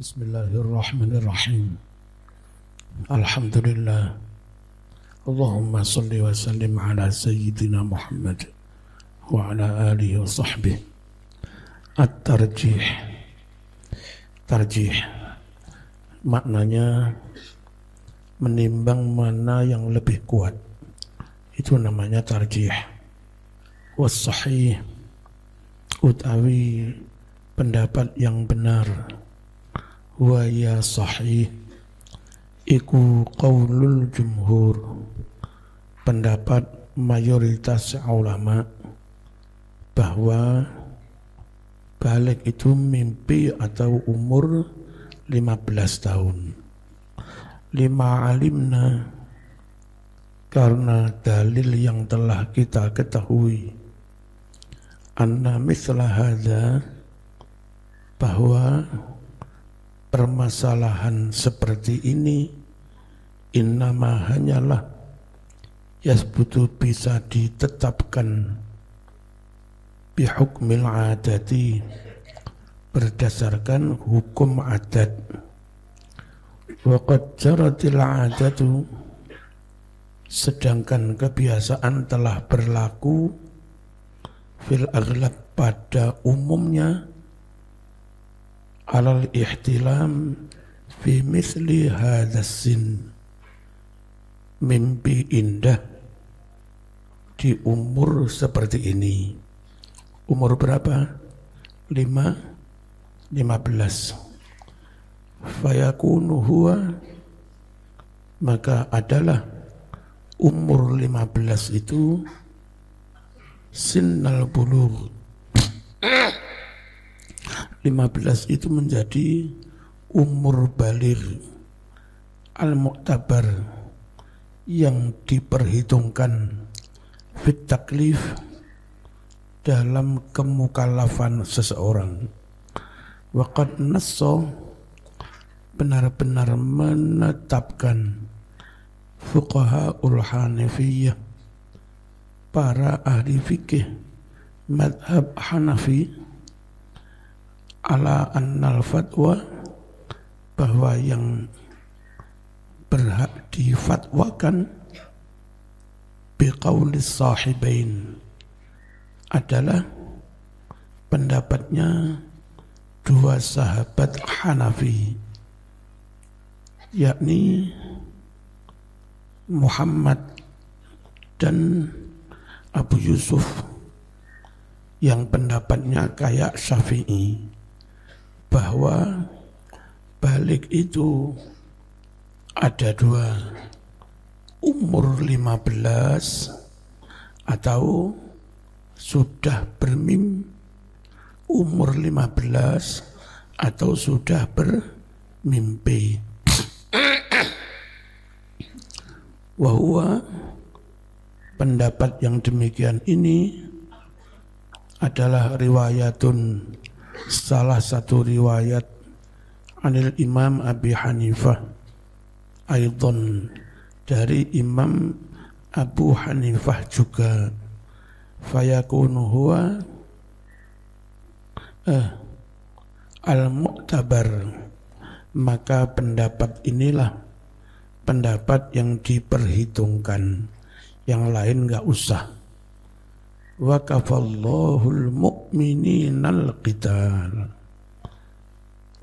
Bismillahirrahmanirrahim. Alhamdulillah. Allahumma salli wa sallim ala sayyidina Muhammad wa ala alihi wa sahbihi. At-tarjih. Tarjih maknanya menimbang mana yang lebih kuat. Itu namanya tarjih. Was-sahih utawi pendapat yang benar. Wa ya sahih iku qaulul jumhur, pendapat mayoritas ulama bahwa balik itu mimpi atau umur 15 tahun. Lima alimna, karena dalil yang telah kita ketahui, anna misla hadza, bahwa permasalahan seperti ini innama hanyalah yasbutu bisa ditetapkan bihukmil adati, berdasarkan hukum adat. Wa qad jaratil adatu, sedangkan kebiasaan telah berlaku fil aghlab pada umumnya alal ihtilam fi misli hadzal sin, mimpi indah di umur seperti ini. Umur berapa? 15. Fayakunu huwa, maka adalah umur 15 itu sinnal bulugh. 15 itu menjadi umur baligh al-mu'tabar, yang diperhitungkan fit taklif, dalam kemukallafan seseorang. Waqad nasso, benar-benar menetapkan fuqahaul hanafiyah, para ahli fikih madhab Hanafi, ala annal fatwa, bahwa yang berhak difatwakan biqaulis sahibain adalah pendapatnya dua sahabat Hanafi, yakni Muhammad dan Abu Yusuf, yang pendapatnya kayak Syafi'i, bahwa balik itu ada dua, umur 15 atau sudah umur 15 atau sudah bermimpi. Wahwa, pendapat yang demikian ini adalah riwayatun, salah satu riwayat anil Imam Abi Hanifah, aidon, dari Imam Abu Hanifah juga. Fayakunu huwa al-mu'tabar, maka pendapat inilah pendapat yang diperhitungkan, yang lain enggak usah. Wa kafallahul mu'mininal qital,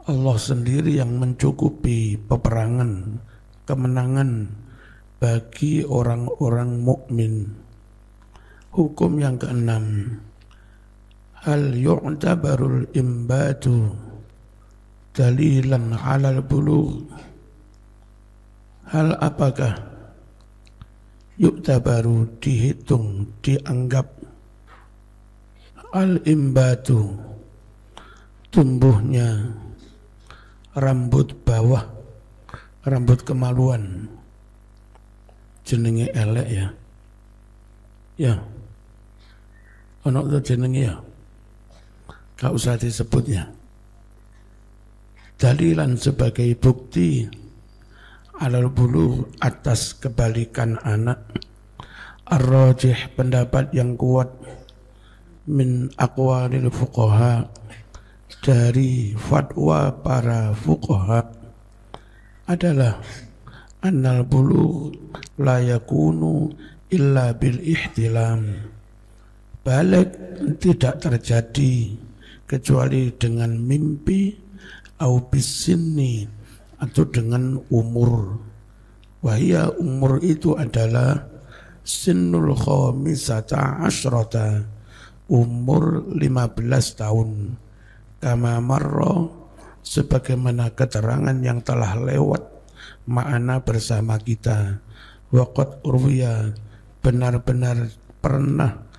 Allah sendiri yang mencukupi peperangan, kemenangan bagi orang-orang mukmin. Hukum yang keenam, hal yu'tabarul imbatu dalilan 'alal bulugh, hal apakah yu'tabaru dihitung, dianggap, al-imbatu tumbuhnya rambut bawah, rambut kemaluan, jenenge elek ya, ya, ono tuh jenenge ya, gak usah disebutnya. Dalilan sebagai bukti alal bulugh, atas kebalikan anak. Ar-rajih, pendapat yang kuat, min aqwalil fuqaha, dari fatwa para fuqaha adalah annal bulugh la yakunu illa bil ihtilam. Balik tidak terjadi kecuali dengan mimpi au bisinni atau dengan umur. Wahia umur itu adalah sinnul khamisata asyrata, umur 15 tahun. Kama marra, sebagaimana keterangan yang telah lewat ma'ana bersama kita. Waqad urwiya, benar-benar pernah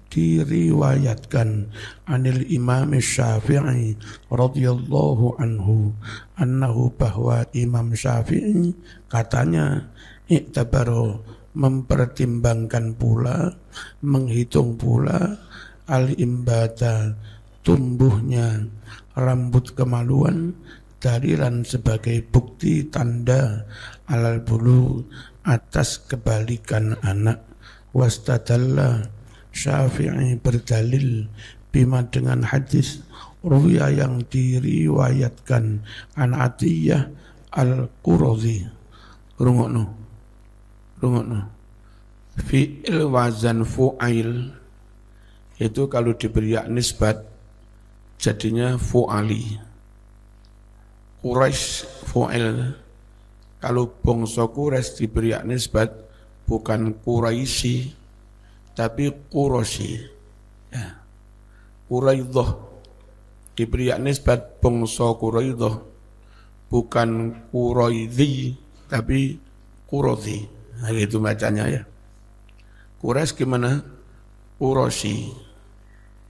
diriwayatkan anil Imam Syafi'i radhiyallahu anhu annahu, bahwa Imam Syafi'i katanya i'tabaru, mempertimbangkan pula, menghitung pula al-imbata, tumbuhnya rambut kemaluan, dalilan sebagai bukti tanda alal bulu, atas kebalikan anak. Wastadalla, Syafi'i berdalil bima, dengan hadis ruwiya yang diriwayatkan an Atiyah al-Qurazi. Rungokno fi'il wazan fu'ail itu kalau diberi nisbat jadinya fu'ali. Quraisy fu'il, kalau bangsa Quraisy diberi nisbat bukan Quraisy tapi Quraisy. Ya. Quraidah diberi nisbat bangsa Quraidah bukan Quraidhi tapi Quraidhi. Nah, itu bacanya ya. Quraisy gimana? Quraisy.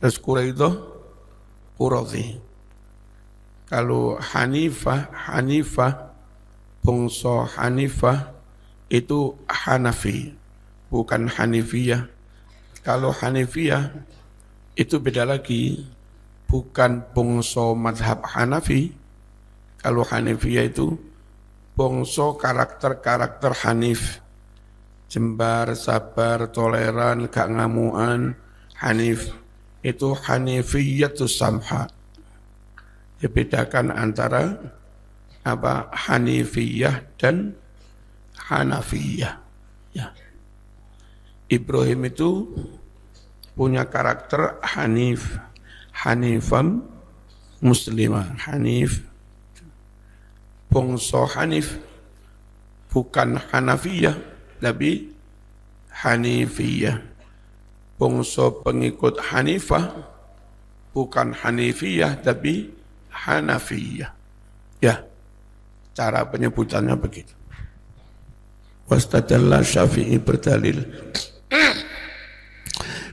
Terus Quraidah Quraidhi. Kalau Hanifah bangsa Hanifah itu Hanafi, bukan Hanifiyah. Kalau Hanifiyah itu beda lagi, bukan bangsa mazhab Hanafi. Kalau Hanifiyah itu bangsa karakter-karakter Hanif, jembar, sabar, toleran, gak ngamuan. Hanif itu Hanifiyatus samha. Dibedakan antara apa Hanifiyah dan Hanafiyah. Ya. Ibrahim itu punya karakter Hanif, Hanifam muslimah, Hanif. Bangsa Hanif bukan Hanafiyah tapi Hanifiyah. Bangsa pengikut Hanifah bukan Hanifiyah tapi Hanafiyah. Ya, cara penyebutannya begitu. Wastadalla, Syafi'i berdalil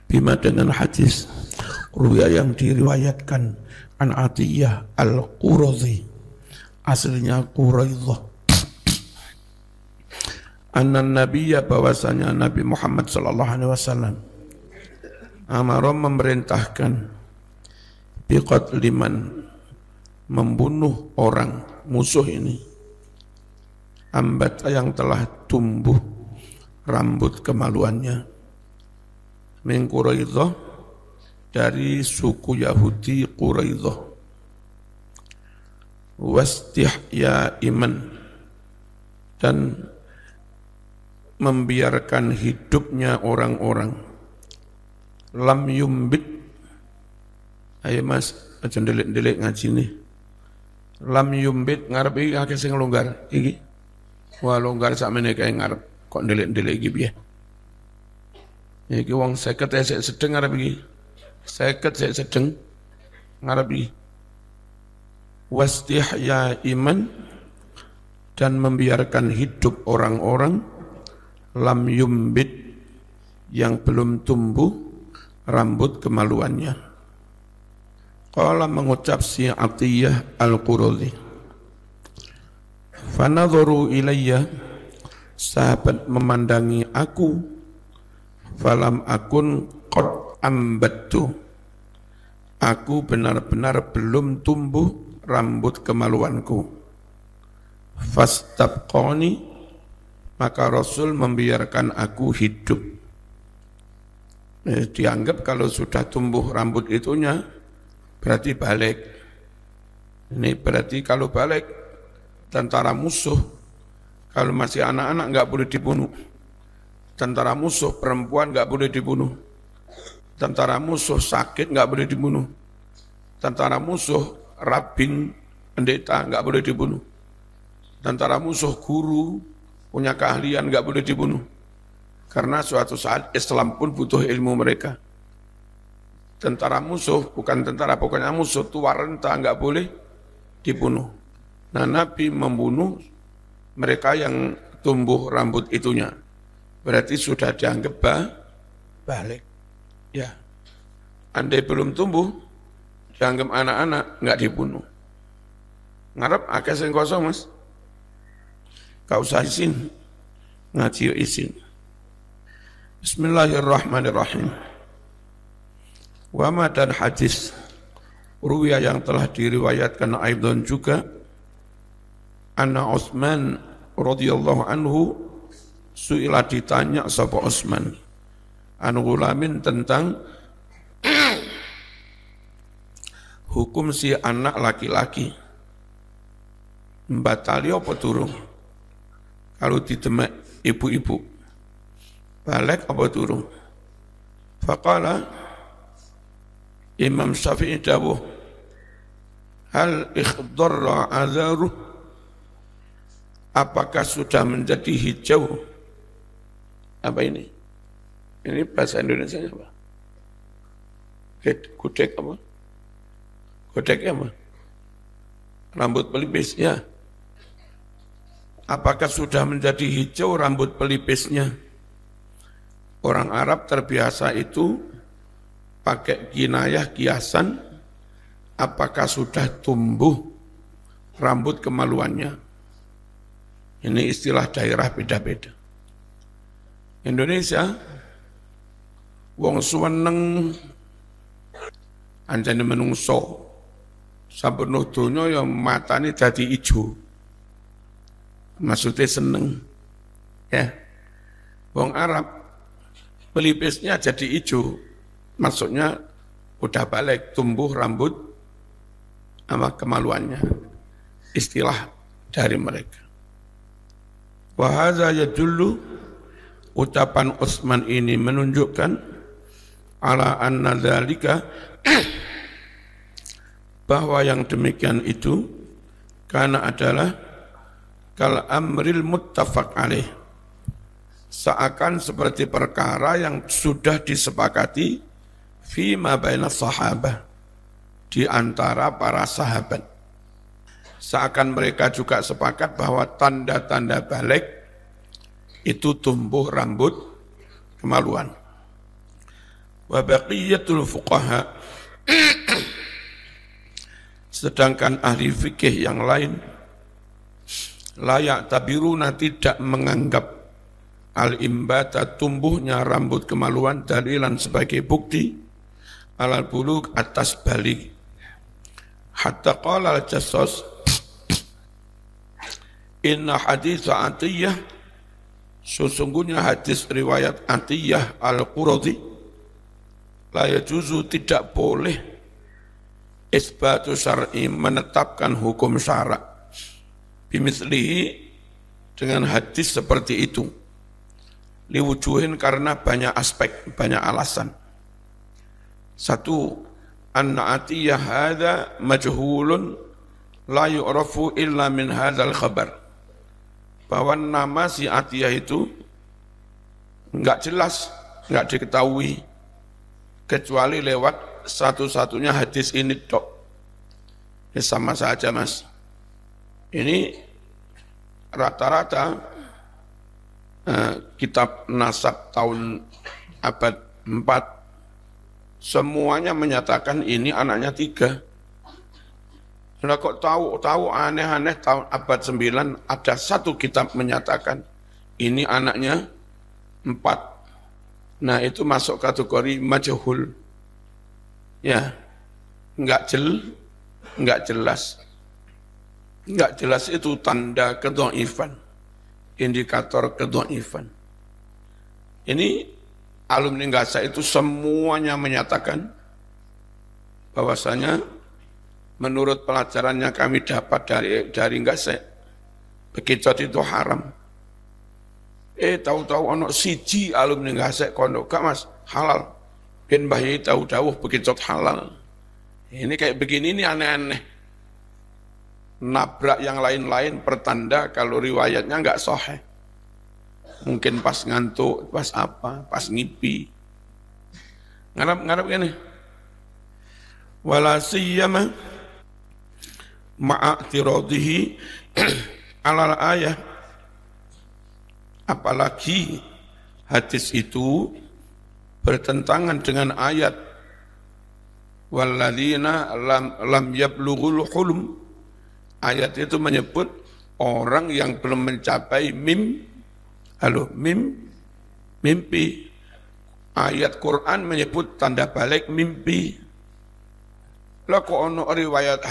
bima, dengan hadis ruwaya yang diriwayatkan an Atiyah al-Qurazi, aslinya Quraidah, annan nabiyya, bahwasanya Nabi Muhammad sallallahu alaihi wasallam amara, memerintahkan biqatliman, membunuh orang musuh ini, ambata, yang telah tumbuh rambut kemaluannya, min Quraidah, dari suku Yahudi Quraidah, wastihya iman, dan membiarkan hidupnya orang-orang, lam yumbit. Ayo mas, aja ndelik-ndelik ngaji nih. Lam yumbit ngarep iki akeh sing longgar iki. Wah longgar sakmene kae ngarep kok ndelik-ndelik iki piye? Iki wong 50 sik sedeng ngarep iki. 50 sik sedeng ngarep iki. Wastihya iman, dan membiarkan hidup orang-orang, lam yumbit, yang belum tumbuh rambut kemaluannya. Qala, mengucap si Atiyah al-Qurazi, fanadharu ilayya, sahabat memandangi aku, falam akun qad ambattu, aku benar-benar belum tumbuh rambut kemaluanku. Fastabqani, maka Rasul membiarkan aku hidup. Dianggap kalau sudah tumbuh rambut itunya berarti balik. Ini berarti kalau balik tentara musuh, kalau masih anak-anak nggak boleh dibunuh. Tentara musuh perempuan nggak boleh dibunuh. Tentara musuh sakit nggak boleh dibunuh. Tentara musuh rabin, pendeta nggak boleh dibunuh. Tentara musuh guru punya keahlian nggak boleh dibunuh. Karena suatu saat Islam pun butuh ilmu mereka. Tentara musuh, bukan tentara, pokoknya musuh, tua renta nggak boleh dibunuh. Nah, Nabi membunuh mereka yang tumbuh rambut itunya. Berarti sudah dianggap balik. Ya. Andai belum tumbuh, dianggap anak-anak, nggak dibunuh. Ngarep akeh sing kosong, Mas. Gak usah izin. Ngaji izin. Bismillahirrahmanirrahim. Wama dan hadis ruwiyah yang telah diriwayatkan Aidon juga anna Utsman radhiyallahu anhu suila ditanya sapa Utsman an gulamin tentang hukum si anak laki-laki membatali apa turun kalau didemek ibu-ibu balik apa turun. Faqala Imam Syafi'i dawuh hal ikhdarra azaruh, apakah sudah menjadi hijau? Apa ini? Ini bahasa Indonesia apa? Gudeg apa? Gudeg apa? Rambut pelipisnya. Apakah sudah menjadi hijau rambut pelipisnya? Orang Arab terbiasa itu pakai kinayah kiasan, apakah sudah tumbuh rambut kemaluannya. Ini istilah daerah beda-beda. Indonesia, wong suweneng anjane menungso, saben donya ya matane dadi ijo. Maksudnya seneng. Ya. Wong Arab pelipisnya jadi ijo. Maksudnya udah balik, tumbuh rambut sama kemaluannya. Istilah dari mereka. Wa hadza yadullu, ucapan Utsman ini menunjukkan ala anna dzalika bahwa yang demikian itu karena adalah kal amril muttafaq alaih, seakan seperti perkara yang sudah disepakati fima baina sahabah, di antara para sahabat. Seakan mereka juga sepakat bahwa tanda-tanda balik itu tumbuh rambut kemaluan. Wa baqiyatul fuqaha, sedangkan ahli fikih yang lain layak tabiruna, tidak menganggap al-imbata, tumbuhnya rambut kemaluan, dalilan sebagai bukti alal bulug, atas balik. Hatta qala al-Jassas inna hadits Atiyah, sesungguhnya hadis riwayat Atiyah al-Quradi la yajuzu, tidak boleh isbatu syar'i, menetapkan hukum syarak bimithlihi, dengan hadis seperti itu, liwujuhin, karena banyak aspek, banyak alasan. Satu, anna Atiyah hadha majhulun la yu'rafu illa min hadzal khabar, bahwa nama si Atiyah itu enggak jelas, enggak diketahui kecuali lewat satu-satunya hadis ini tok. Ya sama saja, Mas. Ini rata-rata kitab nasab tahun abad 4 semuanya menyatakan ini anaknya 3. Sudah kok tahu aneh-aneh, tahun abad 9 ada satu kitab menyatakan ini anaknya 4. Nah, itu masuk kategori majhul. Ya, enggak jelas. Enggak jelas itu tanda kedhaifan, indikator kedhaifan. Ini alumni Gaza itu semuanya menyatakan bahwasanya menurut pelajarannya kami dapat dari ngasek, bekicot itu haram. Tahu-tahu ono siji alumni ngasek kono, gak mas, halal. Ben bayi tahu-tahu bekicot halal. Ini kayak begini ini aneh-aneh. Nabrak yang lain-lain pertanda kalau riwayatnya nggak sahih. Mungkin pas ngantuk, pas apa, pas ngipi. Ngarap gini. Wala siyama ma'atiradihi alal ayah. Apalagi hadis itu bertentangan dengan ayat walladzina lam yablughul hulum. Ayat itu menyebut orang yang belum mencapai mimpi. Ayat Quran menyebut tanda balik mimpi. Lah kok ono riwayat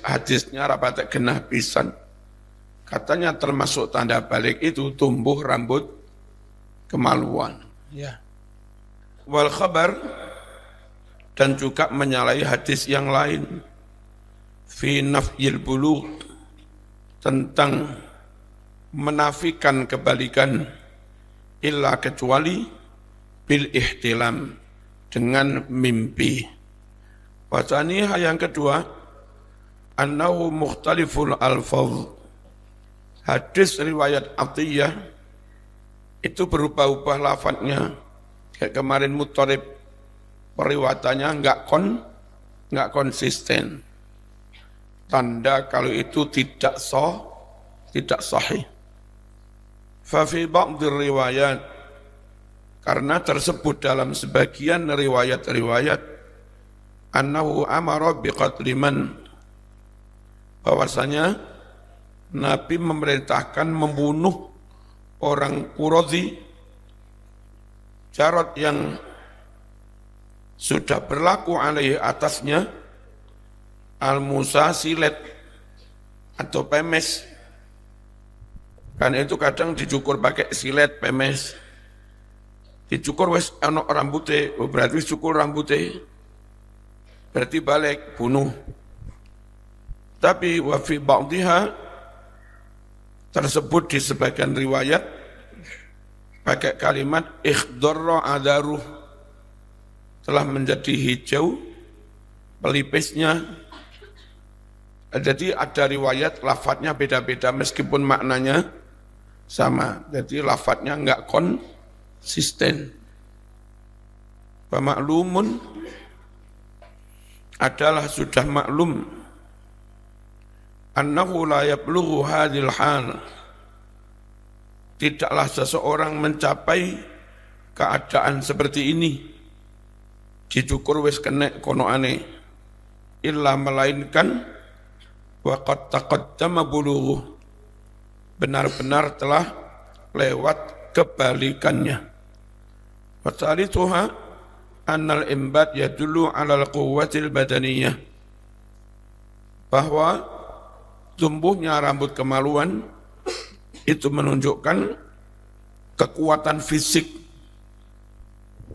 hadisnya rapat genah pisan. Katanya termasuk tanda balik itu tumbuh rambut kemaluan. Ya. Wal khabar, dan juga menyalahi hadis yang lain fi nafyil bulugh, tentang menafikan kebalikan, illa kecuali bil ihtilam, dengan mimpi. Wacaniha yang kedua, annahu mukhtaliful alfaz. Hadis riwayat Atiyah itu berubah-ubah lafadznya. Kayak kemarin Muttarib, periwatannya enggak konsisten. Tanda kalau itu tidak sahih. Fa fi ba'dhi riwayat, karena tersebut dalam sebagian riwayat-riwayat, annahu amara biqatli man, bahwasanya Nabi memerintahkan membunuh orang Qurazi, syarat yang sudah berlaku alaihi atasnya al-Musa silet atau pemes. Karena itu kadang dicukur pakai silet, pemes. Dicukur wes ana rambutnya, berarti cukur rambutnya. Berarti balik bunuh. Tapi wa fi ba'dihha, tersebut di sebagian riwayat pakai kalimat ikhdarra adaruh, telah menjadi hijau pelipisnya. Jadi ada riwayat lafadznya beda-beda meskipun maknanya sama. Jadi lafadznya enggak konsisten. Pemaklumun, adalah sudah maklum, annahu la yablughu hadhil hal, tidaklah seseorang mencapai keadaan seperti ini, dicukur wis kenek kono aneh, illa melainkan wa qad taqaddama bulughu, benar-benar telah lewat kebalikannya. Wa tsalitsuha annal imbat yadullu 'alal quwwatil badaniyah, bahwa tumbuhnya rambut kemaluan itu menunjukkan kekuatan fisik.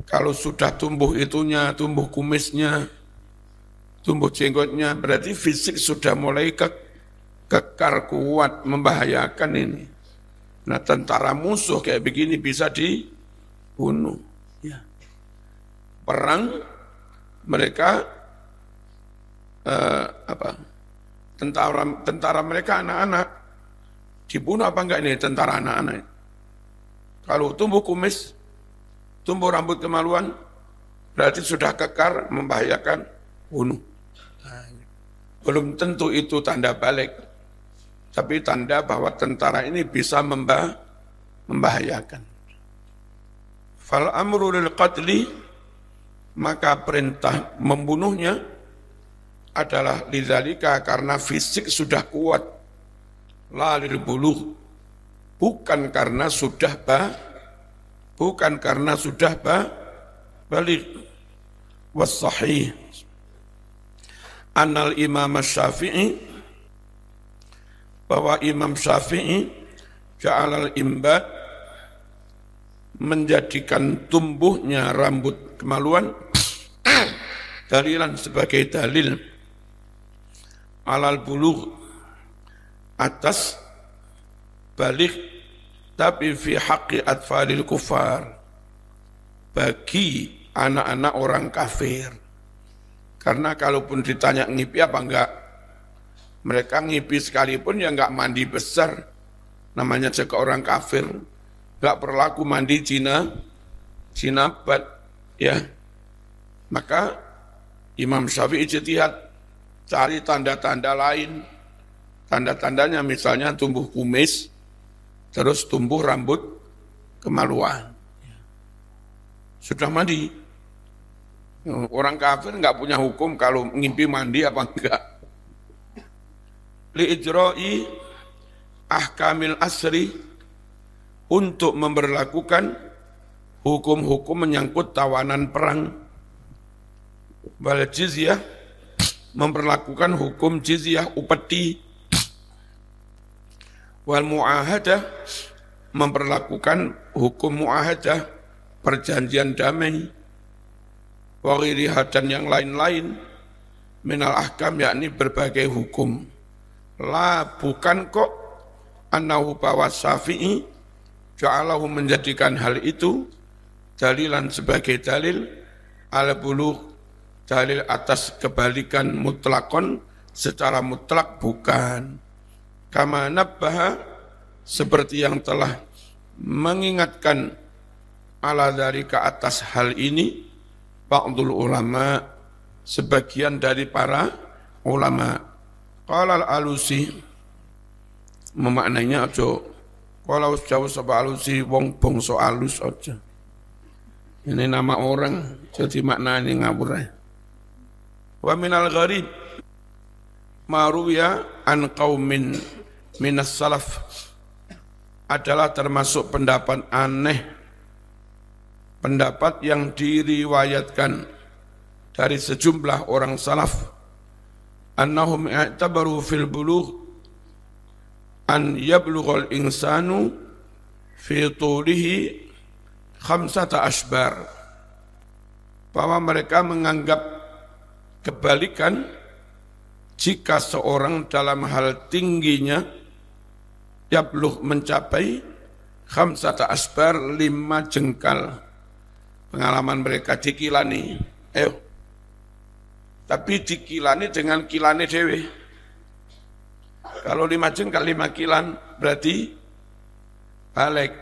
Kalau sudah tumbuh itunya, tumbuh kumisnya, tumbuh jenggotnya, berarti fisik sudah mulai kekar, kuat, membahayakan ini. Nah, tentara musuh kayak begini bisa dibunuh. Ya. Perang mereka tentara mereka anak-anak, dibunuh apa enggak ini tentara anak-anak? Kalau tumbuh kumis, tumbuh rambut kemaluan, berarti sudah kekar, membahayakan, bunuh. Belum tentu itu tanda balik, tapi tanda bahwa tentara ini bisa membahayakan. Fal amru lil qatli, maka perintah membunuhnya adalah lidzalika, karena fisik sudah kuat, la lil bulugh, bukan karena sudah balik. Was sahih annal Imam Syafi'i, bahwa Imam Syafi'i ja'alal imbat, menjadikan tumbuhnya rambut kemaluan dalilan, sebagai dalil alal bulugh atas balik, tapi fi haqqi atfalil kufar, bagi anak-anak orang kafir. Karena kalaupun ditanya ngipi apa enggak, mereka ngipi sekalipun ya enggak mandi besar, namanya juga orang kafir, enggak berlaku mandi jinabat, ya. Maka Imam Syafi'i ijtihad cari tanda-tanda lain. Tanda-tandanya misalnya tumbuh kumis, terus tumbuh rambut kemaluan. Sudah mandi. Orang kafir enggak punya hukum kalau ngimpi mandi apa enggak. Li ijra'i ahkamil asri, untuk memberlakukan hukum-hukum menyangkut tawanan perang. Wal jizyah, memperlakukan hukum jizyah upeti. Wal mu'ahadah, memperlakukan hukum mu'ahadah, perjanjian damai. Wa ghairiha, dan yang lain-lain minal ahkam, yakni berbagai hukum. La, bukan kok annahu bahwa Syafi'i ja'alahu, menjadikan hal itu dalilan sebagai dalil ala bulugh, dalil atas kebalikan mutlakon secara mutlak, bukan. Kama nabbaha, seperti yang telah mengingatkan ala dari ke atas hal ini ba'dul ulama, sebagian dari para ulama. Qala al-Alusi, memaknainya aja kalau jauh sapa Alusi wong bangsa alus aja. Ini nama orang, jadi maknanya ngawur. Wa minal gharib maruya an qaumin minas salaf, adalah termasuk pendapat aneh, pendapat yang diriwayatkan dari sejumlah orang salaf, annahum i'tabaru fil bulugh an yablughal insanu fi tulihi khamsata asbar, bahwa mereka menganggap kebalikan jika seorang dalam hal tingginya yablugh, mencapai khamsata asbar, 5 jengkal. Pengalaman mereka dikilani, tapi dikilani dengan kilane dewe. Kalau 5 jengkal 5 kilan berarti balik.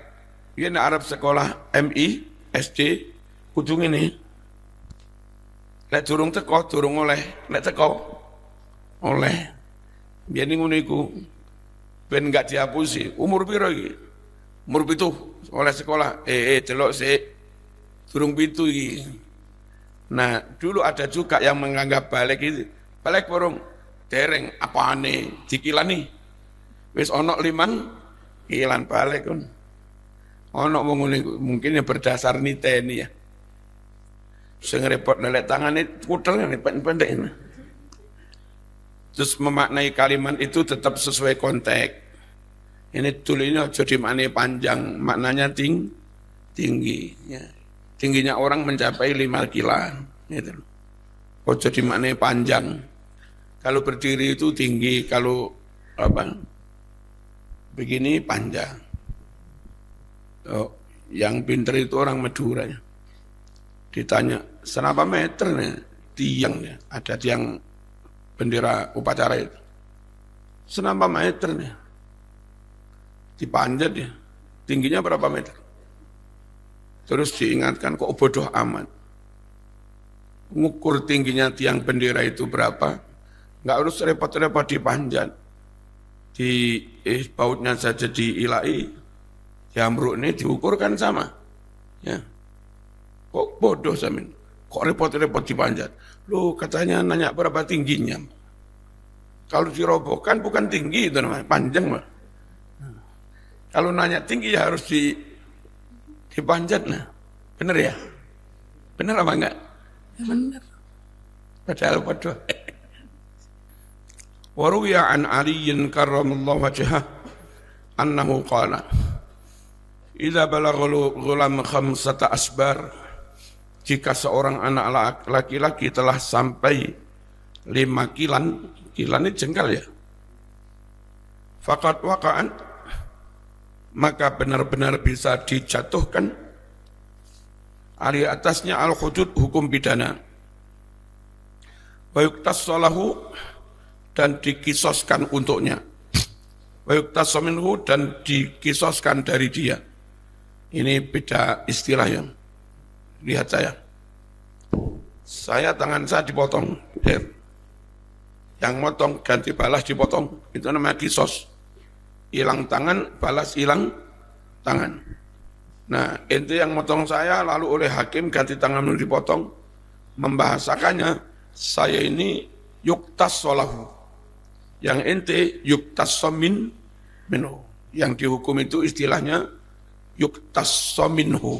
Ini Arab sekolah MI, SD, kudu ini. Nek durung teko, durung oleh. Nek teko, oleh. Biar ngono iku, ben enggak dihapusi. Umur piro iki? Umur 7, oleh sekolah. Delok sik. Durung 7 iki. Nah, dulu ada juga yang menganggap balik itu. Balik borong, dereng apane dikilani. Wis ono 5 kilan balik kon. Ono mungkin yang berdasar niteni ya. Sing repot nelek tangane kutel pendek. Terus memaknai kalimat itu tetap sesuai konteks. Ini tulisannya aja dimaknai panjang, maknanya tinggi. Ya. Tingginya orang mencapai 5 kilan. Gitu. Aja dimaknai panjang. Kalau berdiri itu tinggi, kalau begini panjang. Oh, yang pinter itu orang Madura ya. Ditanya, berapa meter nih tiangnya? Ada tiang bendera upacara itu. Berapa meter nih? Dipanjat ya. Tingginya berapa meter? Terus diingatkan, kok bodoh amat. Ngukur tingginya tiang bendera itu berapa? Enggak harus repot-repot dipanjat. Di bautnya saja diilai. Jamruk ini diukurkan sama. Ya. Kok bodoh samin? Kok repot-repot dipanjat? Loh, katanya nanya berapa tingginya. Kalau dirobohkan bukan tinggi itu namanya, panjang mah. Kalau nanya tinggi ya harus dipanjat nah. Benar ya? Benar apa enggak? Ya benar. Padahal bodoh. Wa ruwiya an Aliyin karramallahu wajhah annahu qala idza balaghal ghulam 5 asbar, jika seorang anak laki-laki telah sampai 5 5 kilan, kilan ini jengkal ya. Fakat wakaan, maka benar-benar bisa dijatuhkan ali atasnya al-hudud hukum pidana. Wa yuktassalahu dan dikisoskan untuknya. Wa yuktassaminhu dan dikisoskan dari dia. Ini beda istilah yang lihat saya. Tangan saya dipotong, yang motong ganti balas dipotong, itu namanya kisos. Hilang tangan, balas hilang tangan. Nah, ente yang motong saya lalu oleh hakim ganti tangan dipotong, membahasakannya saya ini yuktas solahu. Yang ente yuktas somin minhu. Yang dihukum itu istilahnya yuktas sominhu.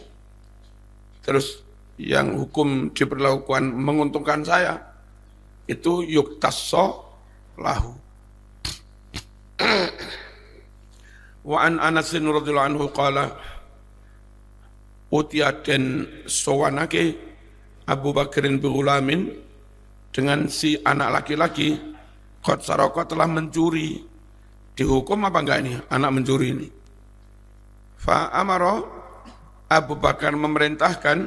Terus yang hukum diperlakukan menguntungkan saya itu yuktas solahu. Wa an Anas radhiyallahu anhu qala utiya den sowanake Abu Bakrin bi ghulamin dengan si anak laki-laki qad saraka telah mencuri. Dihukum apa enggak ini anak mencuri ini? Fa amara Abu Bakar memerintahkan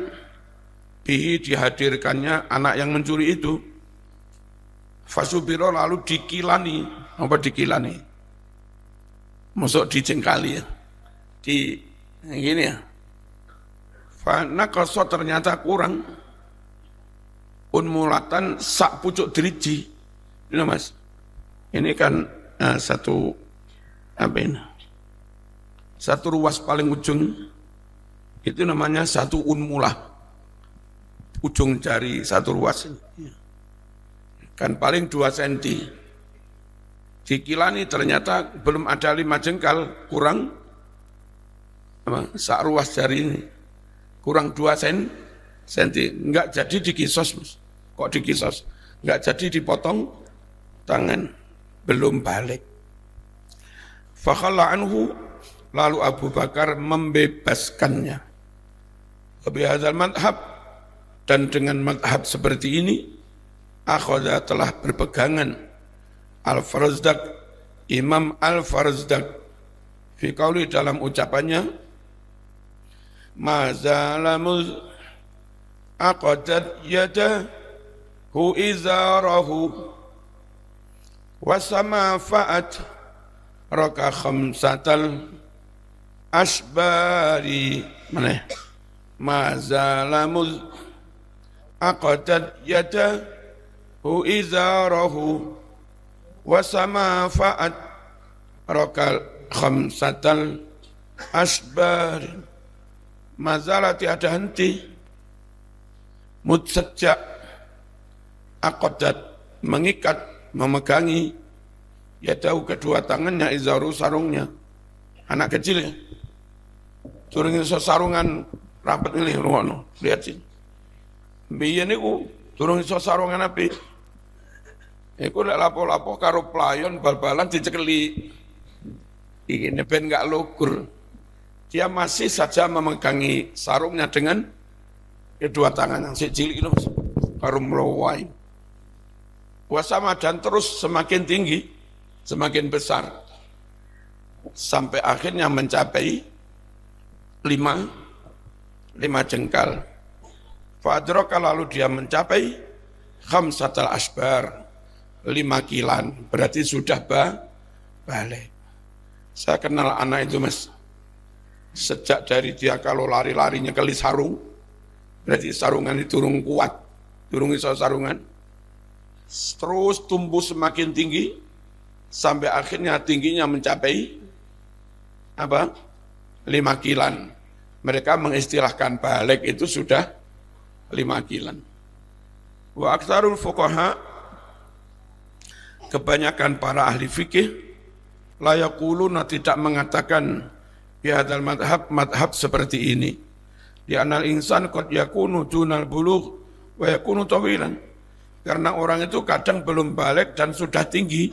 bihi dihadirkannya anak yang mencuri itu. Fasubiro lalu dikilani, apa dikilani? Masuk dijengkali ya. Di gini ya. Fa naqasa ternyata kurang unmulatan sak pucuk driji. Ini Mas. Ini kan satu apa ini? Satu ruas paling ujung itu namanya satu unmulah. Ujung jari satu ruas. Kan paling 2 senti. Dikilani ternyata belum ada 5 jengkal, kurang sak ruas jari ini. Kurang 2 senti. Enggak jadi dikisos, Mas. Kok dikisos? Enggak jadi dipotong tangan. Belum balik. Fakhalla anhu, lalu Abu Bakar membebaskannya. Bihadzal madhab, dan dengan madhab seperti ini, akhadha telah berpegangan Al-Farazdak, Imam Al-Farazdak, fi qauli dalam ucapannya, ma zalamuz aqadat yadahu izarahu wasama fa'at raka khamsatal asbari mana ma zalamuz aqadat yadahu izarahu wasama fa'at raka khamsatal asbari mazalah tiada henti sejak aqadat mengikat memegangi ya tahu kedua tangannya izaru sarungnya anak kecil ya turun iso sarungan rapat ini ruwono lihat sih biyen niku turun iso sarungan api iku lek lapo-lapo karo playon bal-balan dicekeli ini ben gak lugur dia masih saja memegangi sarungnya dengan kedua tangannya si cilik itu karo melowai wasama dan terus semakin tinggi, semakin besar, sampai akhirnya mencapai 5 jengkal. Fadroka lalu dia mencapai khamsatal asbar, 5 kilan, berarti sudah balik. Saya kenal anak itu Mas, sejak dari dia kalau lari-larinya kali sarung, berarti sarungan itu turun kuat, turun iso sarungan. Terus tumbuh semakin tinggi sampai akhirnya tingginya mencapai 5 kilan. Mereka mengistilahkan balik itu sudah 5 kilan. Wa aktsarul fuqaha, kebanyakan para ahli fikih la yaquluna tidak mengatakan bihadzal madhab seperti ini. Di anal insan qad yakunu dunal bulugh wa yakunu tawilan. Karena orang itu kadang belum balik dan sudah tinggi.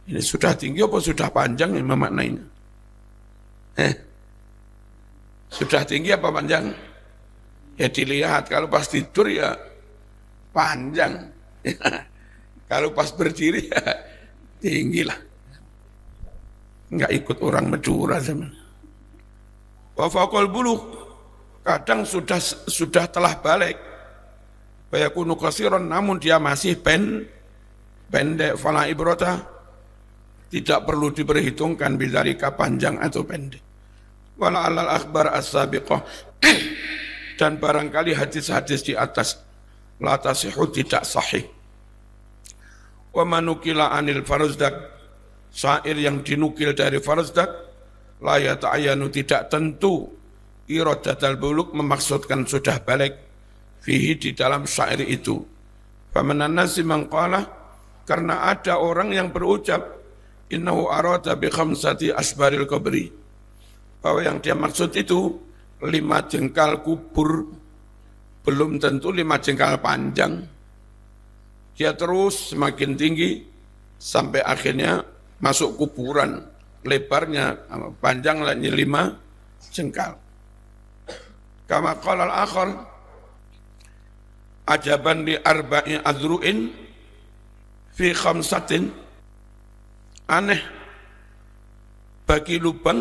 Ini sudah tinggi apa sudah panjang yang memaknainya? Sudah tinggi apa panjang? Ya dilihat, kalau pas tidur ya panjang. Kalau pas berdiri ya tinggi lah. Enggak ikut orang Madura zaman. Wa faqal buluh, kadang sudah telah balik. Fayakunu qasiran, namun dia masih pendek. Fala ibrata, tidak perlu diperhitungkan bidzalika panjang atau pendek. Wala alal akhbar as-sabiqah, dan barangkali hadis-hadis di atas la tasihu, tidak sahih. Wa manukila anil Farazdak, syair yang dinukil dari Farazdak, la yata'ayyanu, tidak tentu iradatul buluk, memaksudkan sudah balik, fihi, di dalam syair itu. Famanan nasi mangqala, karena ada orang yang berucap innahu arada bi khamsati asbaril qabri, bahwa yang dia maksud itu 5 jengkal kubur, belum tentu 5 jengkal panjang. Dia terus semakin tinggi sampai akhirnya masuk kuburan, lebarnya panjang hanya 5 jengkal. Kama qala al-akhar, ajaban li arba'i adru'in fi khamsatin, aneh bagi lubang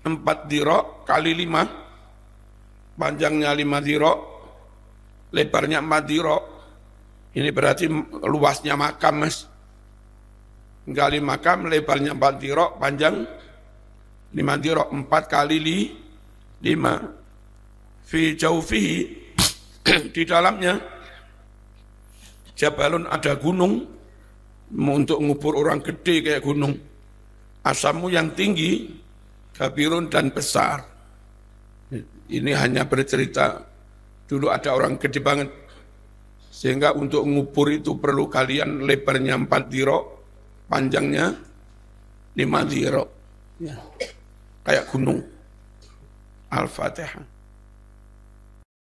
4 dirok kali 5, panjangnya 5 dirok, lebarnya 4 dirok. Ini berarti luasnya makam, Mas. Gali makam, lebarnya 4 dirok, panjang 5 dirok, 4 kali 5. Fi jaufihi, di dalamnya jabalun, ada gunung, untuk ngubur orang gede kayak gunung. Asamu yang tinggi, kabirun, dan besar. Ini hanya bercerita dulu ada orang gede banget, sehingga untuk ngubur itu perlu kalian lebarnya 4 dirok, panjangnya 5 dirok, ya. Kayak gunung. Al-Fatihah.